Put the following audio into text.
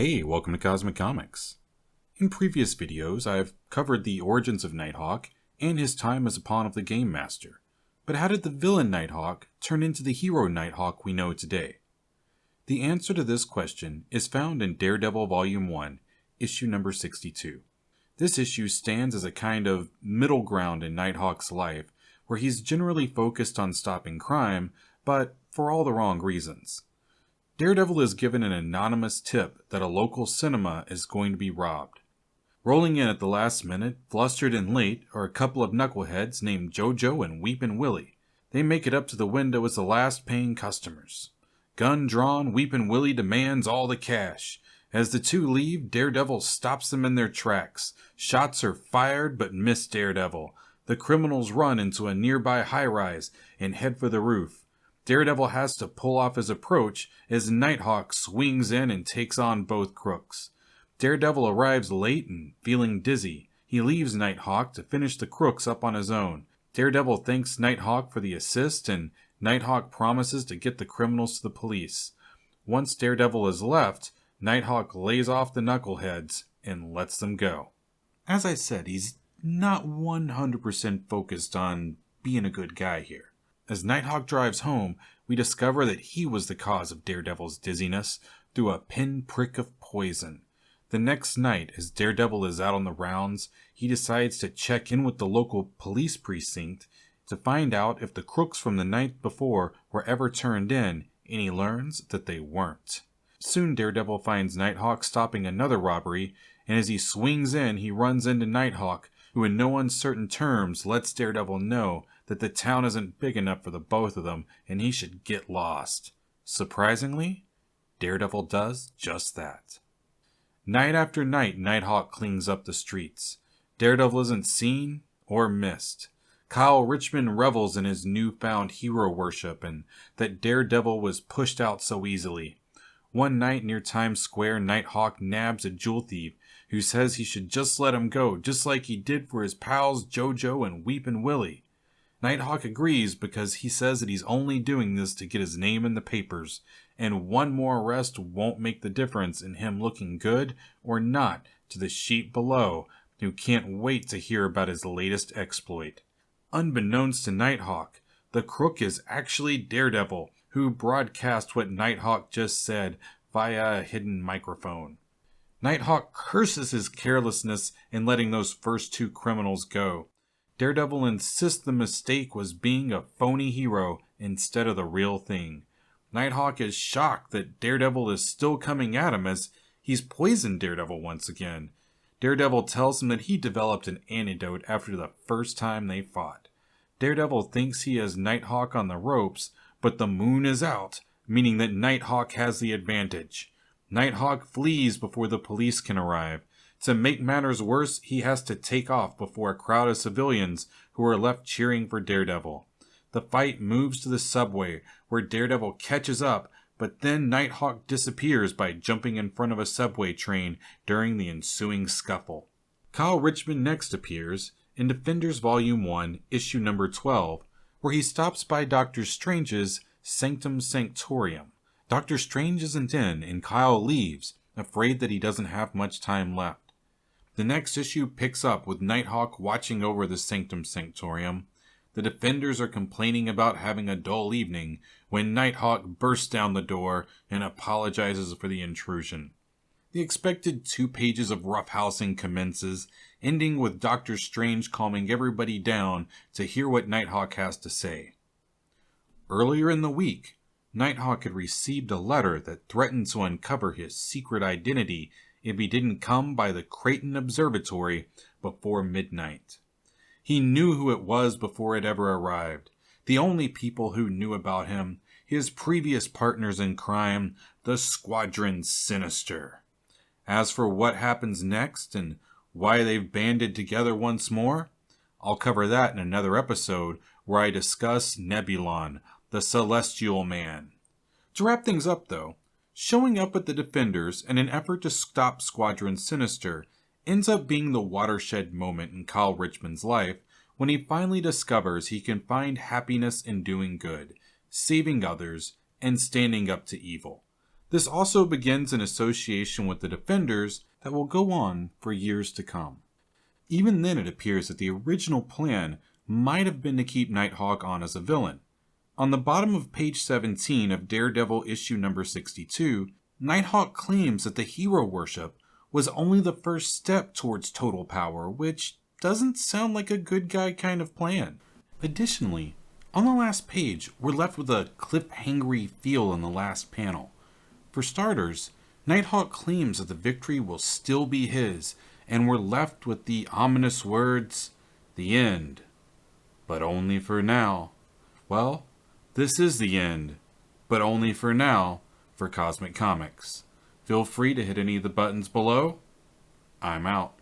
Hey, welcome to Cosmic Comics. In previous videos, I've covered the origins of Nighthawk and his time as a pawn of the Game Master. But how did the villain Nighthawk turn into the hero Nighthawk we know today? The answer to this question is found in Daredevil Volume 1, issue number 62. This issue stands as a kind of middle ground in Nighthawk's life, where he's generally focused on stopping crime, but for all the wrong reasons. Daredevil is given an anonymous tip that a local cinema is going to be robbed. Rolling in at the last minute, flustered and late, are a couple of knuckleheads named JoJo and Weepin' Willie. They make it up to the window as the last paying customers. Gun drawn, Weepin' Willie demands all the cash. As the two leave, Daredevil stops them in their tracks. Shots are fired but miss Daredevil. The criminals run into a nearby high-rise and head for the roof. Daredevil has to pull off his approach as Nighthawk swings in and takes on both crooks. Daredevil arrives late and feeling dizzy. He leaves Nighthawk to finish the crooks up on his own. Daredevil thanks Nighthawk for the assist, and Nighthawk promises to get the criminals to the police. Once Daredevil is left, Nighthawk lays off the knuckleheads and lets them go. As I said, he's not 100% focused on being a good guy here. As Nighthawk drives home, we discover that he was the cause of Daredevil's dizziness through a pinprick of poison. The next night, as Daredevil is out on the rounds, he decides to check in with the local police precinct to find out if the crooks from the night before were ever turned in, and he learns that they weren't. Soon Daredevil finds Nighthawk stopping another robbery, and as he swings in, he runs into Nighthawk, who in no uncertain terms lets Daredevil know that the town isn't big enough for the both of them and he should get lost. Surprisingly, Daredevil does just that. Night after night, Nighthawk cleans up the streets. Daredevil isn't seen or missed. Kyle Richmond revels in his newfound hero worship and that Daredevil was pushed out so easily. One night near Times Square, Nighthawk nabs a jewel thief who says he should just let him go, just like he did for his pals JoJo and Weepin' Willie. Nighthawk agrees because he says that he's only doing this to get his name in the papers, and one more arrest won't make the difference in him looking good or not to the sheep below, who can't wait to hear about his latest exploit. Unbeknownst to Nighthawk, the crook is actually Daredevil, who broadcast what Nighthawk just said via a hidden microphone. Nighthawk curses his carelessness in letting those first two criminals go. Daredevil insists the mistake was being a phony hero instead of the real thing. Nighthawk is shocked that Daredevil is still coming at him as he's poisoned Daredevil once again. Daredevil tells him that he developed an antidote after the first time they fought. Daredevil thinks he has Nighthawk on the ropes, but the moon is out, meaning that Nighthawk has the advantage. Nighthawk flees before the police can arrive. To make matters worse, he has to take off before a crowd of civilians who are left cheering for Daredevil. The fight moves to the subway, where Daredevil catches up, but then Nighthawk disappears by jumping in front of a subway train during the ensuing scuffle. Kyle Richmond next appears in Defenders Volume 1, issue number 12, where he stops by Dr. Strange's Sanctum Sanctorum. Dr. Strange isn't in, and Kyle leaves, afraid that he doesn't have much time left. The next issue picks up with Nighthawk watching over the Sanctum Sanctorum. The Defenders are complaining about having a dull evening when Nighthawk bursts down the door and apologizes for the intrusion. The expected 2 pages of roughhousing commences, ending with Dr. Strange calming everybody down to hear what Nighthawk has to say. Earlier in the week, Nighthawk had received a letter that threatened to uncover his secret identity if he didn't come by the Creighton Observatory before midnight. He knew who it was before it ever arrived. The only people who knew about him, his previous partners in crime, the Squadron Sinister. As for what happens next and why they've banded together once more, I'll cover that in another episode where I discuss Nebulon, the Celestial Man. To wrap things up though, showing up at the Defenders in an effort to stop Squadron Sinister ends up being the watershed moment in Kyle Richmond's life when he finally discovers he can find happiness in doing good, saving others, and standing up to evil. This also begins an association with the Defenders that will go on for years to come. Even then, it appears that the original plan might have been to keep Nighthawk on as a villain. On the bottom of page 17 of Daredevil issue number 62, Nighthawk claims that the hero worship was only the first step towards total power, which doesn't sound like a good guy kind of plan. Additionally, on the last page, we're left with a cliffhangery feel in the last panel. For starters, Nighthawk claims that the victory will still be his, and we're left with the ominous words, "The end. But only for now." Well, this is the end, but only for now, for Cosmic Comics. Feel free to hit any of the buttons below. I'm out.